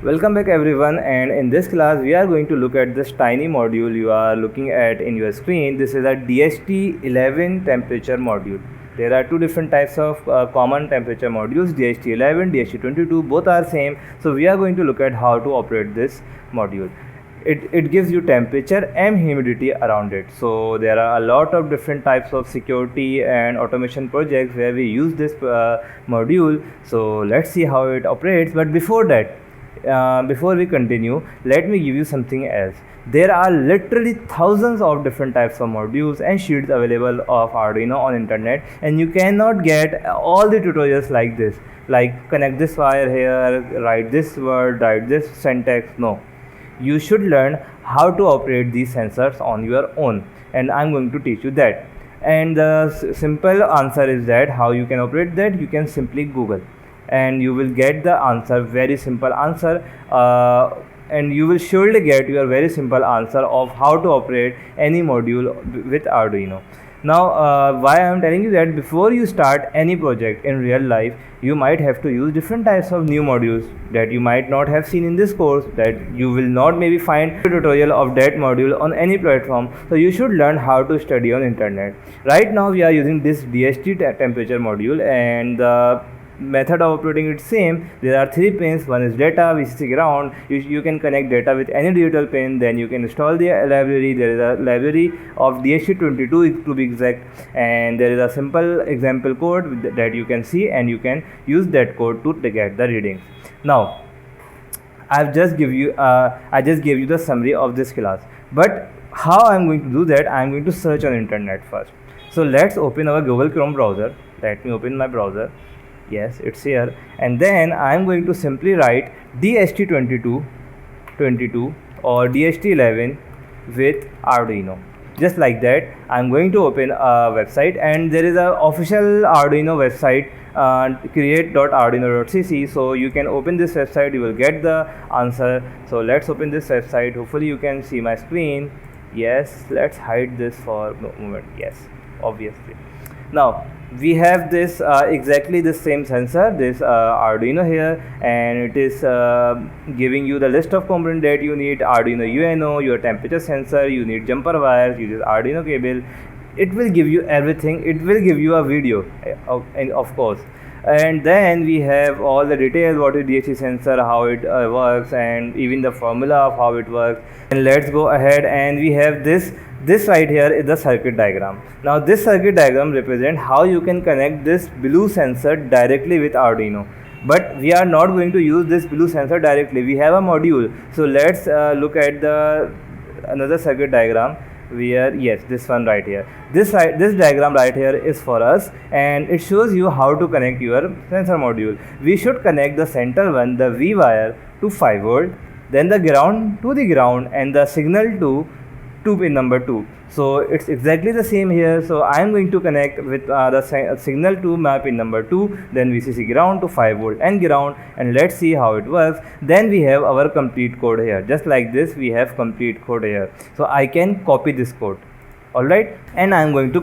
Welcome back everyone, and in this class we are going to look at this tiny module you are looking at in your screen. This is a DHT11 temperature module. There are two different types of common temperature modules, DHT11, DHT22, both are same. So we are going to look at how to operate this module. It gives you temperature and humidity around it. So there are a lot of different types of security and automation projects where we use this module. So let's see how it operates. But before that, before we continue, let me give you something else. There are literally thousands of different types of modules and sheets available of Arduino on internet, and you cannot get all the tutorials like this, like connect this wire here, write this word, write this syntax. No, you should learn how to operate these sensors on your own, and I'm going to teach you that. And the simple answer is that how you can operate that, you can simply Google and you will get the answer, very simple answer, and you will surely get your very simple answer of how to operate any module with Arduino. Now why I am telling you that, before you start any project in real life, you might have to use different types of new modules that you might not have seen in this course, that you will not maybe find a tutorial of that module on any platform. So you should learn how to study on internet. Right now we are using this DHT temperature module, and the method of operating it same. There are three pins. One is data, VCC ground. You can connect data with any digital pin. Then you can install the library. There is a library of DHT22 to be exact, and there is a simple example code that you can see, and you can use that code to get the readings. Now I just gave you the summary of this class, but how I'm going to do that, I'm going to search on internet first. So let's open our Google Chrome browser. Let me open my browser. Yes, it's here, and then I'm going to simply write DHT22 or DHT11 with Arduino. Just like that, I'm going to open a website, and there is a official Arduino website, create.arduino.cc. so you can open this website, you will get the answer. So let's open this website. Hopefully you can see my screen. Yes, let's hide this for a moment. Yes, obviously. Now we have this exactly the same sensor, this Arduino here, and it is giving you the list of components that you need: Arduino UNO, your temperature sensor, you need jumper wires, you use Arduino cable. It will give you everything. It will give you a video, of course. And then we have all the details, what is DHT sensor, how it works, and even the formula of how it works. And let's go ahead, and we have this right here is the circuit diagram. Now this circuit diagram represents how you can connect this blue sensor directly with Arduino, but we are not going to use this blue sensor directly. We have a module. So let's look at the another circuit diagram where, yes, this one right here, this diagram right here is for us, and it shows you how to connect your sensor module. We should connect the center one, the V wire, to 5 volt, then the ground to the ground, and the signal to pin number 2. So it's exactly the same here. So I am going to connect with the signal to my pin number 2, then VCC ground to 5 volt and ground, and let's see how it works. Then we have our complete code here. Just like this, we have complete code here. So I can copy this code. Alright, and I am going to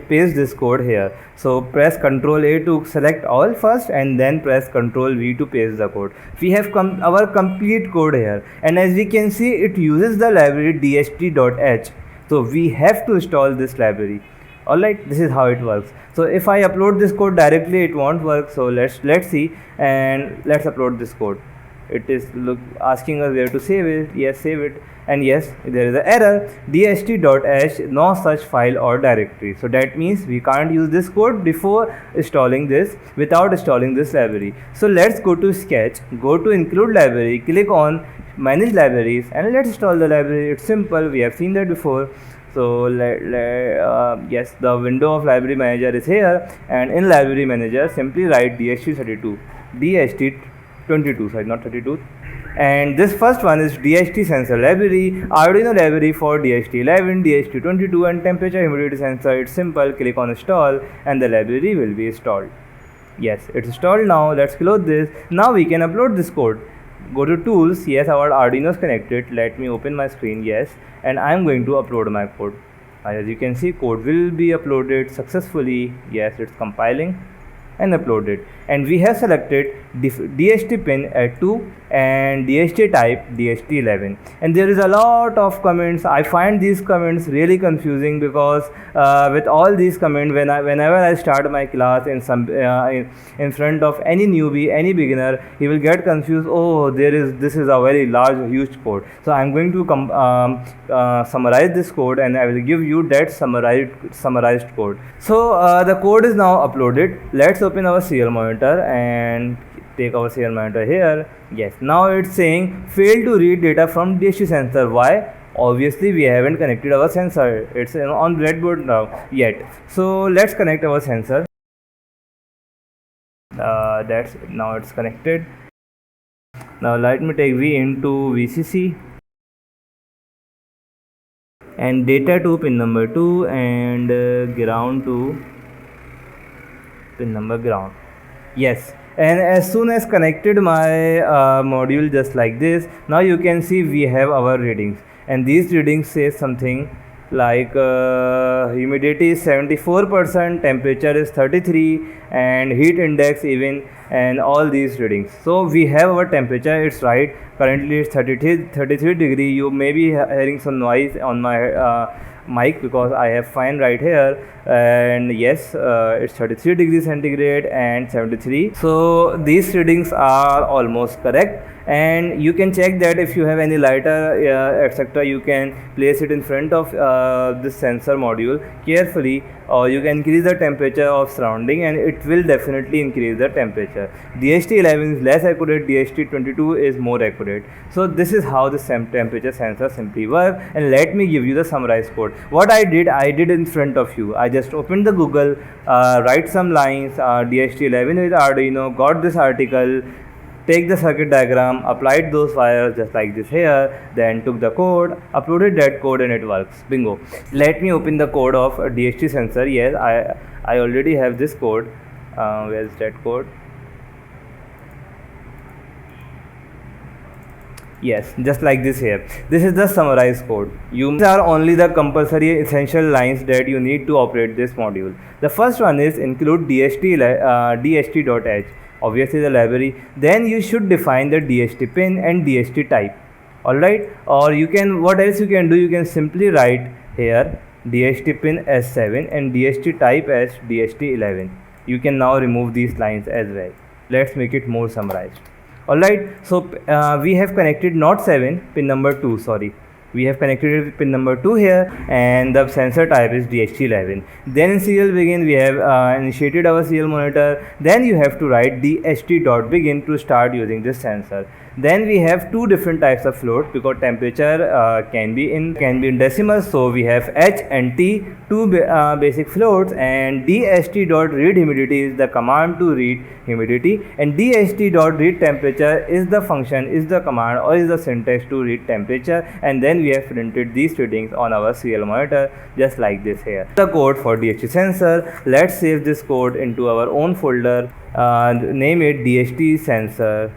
paste this code here. So press Ctrl A to select all first, and then press Ctrl V to paste the code. We have our complete code here, and as we can see, it uses the library dht.h. So we have to install this library. Alright, this is how it works. So if I upload this code directly, it won't work. So let's see, and let's upload this code. It is asking us where to save it. Yes, save it. And yes, there is an error, dht.h, no such file or directory. So that means we can't use this code before installing this, without installing this library. So let's go to Sketch, go to Include Library, click on Manage Libraries, and let's install the library. It's simple, we have seen that before. So yes, the window of Library Manager is here, and in Library Manager simply write DHT22, sorry, not 32. And this first one is DHT sensor library, Arduino library for DHT11, DHT22, and temperature humidity sensor. It's simple. Click on install, and the library will be installed. Yes, it's installed now. Let's close this. Now we can upload this code. Go to tools. Yes, our Arduino is connected. Let me open my screen. Yes, and I'm going to upload my code. As you can see, code will be uploaded successfully. Yes, it's compiling. and upload it. And we have selected DHT pin at 2 and DHT type DHT11. And there is a lot of comments. I find these comments really confusing because with all these comments, whenever I start my class in front of any newbie, any beginner, he will get confused. Oh, this is a very large, huge code. So I'm going to summarize this code, and I will give you that summarized code. So the code is now uploaded. Let's open our serial monitor and take our serial monitor here. Yes, now it's saying failed to read data from DHT sensor. Why? Obviously we haven't connected our sensor. It's on breadboard now yet. So let's connect our sensor. That's now it's connected. Now let me take V into VCC and data to pin number 2 and ground to pin number ground. Yes, and as soon as connected my module just like this, now you can see we have our readings, and these readings say something like humidity is 74%, temperature is 33, and heat index even, and all these readings. So we have our temperature, it's right, currently it's 33 degree. You may be hearing some noise on my mic because I have fan right here, and yes, it's 33 degrees centigrade and 73. So these readings are almost correct, and you can check that if you have any lighter etc., you can place it in front of this sensor module carefully, or you can increase the temperature of surrounding and it will definitely increase the temperature. DHT11 is less accurate, DHT22 is more accurate. So this is how the temperature sensor simply work. And let me give you the summarized code. What I did in front of you. I just opened the Google, write some lines, DHT11 with Arduino, got this article, take the circuit diagram, applied those wires just like this here, then took the code, uploaded that code, and it works. Bingo. Let me open the code of a DHT sensor. Yes, I already have this code. Where's that code? Yes, just like this here. This is the summarized code. These are only the compulsory essential lines that you need to operate this module. The first one is include DHT.h, obviously the library. Then you should define the DHT pin and DHT type. Alright, or you can, what else you can do, you can simply write here DHT pin S7 and DHT type as DHT11. You can now remove these lines as well. Let's make it more summarized. Alright, so we have connected not 7, pin number 2, sorry. We have connected pin number 2 here, and the sensor type is DHT11. Then in serial begin, we have initiated our serial monitor. Then you have to write DHT.begin to start using this sensor. Then we have two different types of float because temperature can be in decimals. So we have H and T, two basic floats, and DHT.read humidity is the command to read humidity, and DHT.read temperature is the function, is the command, or is the syntax to read temperature. And then we have printed these readings on our serial monitor just like this here. The code for DHT sensor. Let's save this code into our own folder. Name it DHT sensor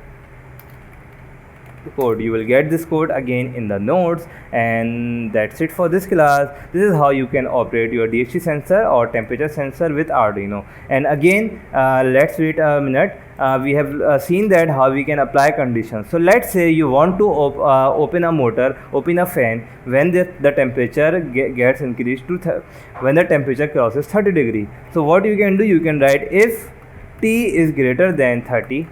code. You will get this code again in the notes, and that's it for this class. This is how you can operate your DHT sensor or temperature sensor with Arduino. And again, let's wait a minute. We have seen that how we can apply conditions. So let's say you want to open a motor, open a fan when the temperature gets increased to when the temperature crosses 30 degree. So what you can do, you can write if T is greater than 30,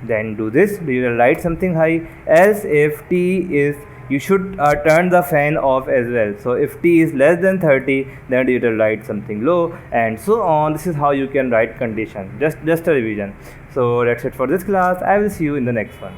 then do this. You will write something high. Else if T is, you should turn the fan off as well. So if T is less than 30, then you will write something low, and so on. This is how you can write condition. Just a revision. So that's it for this class. I will see you in the next one.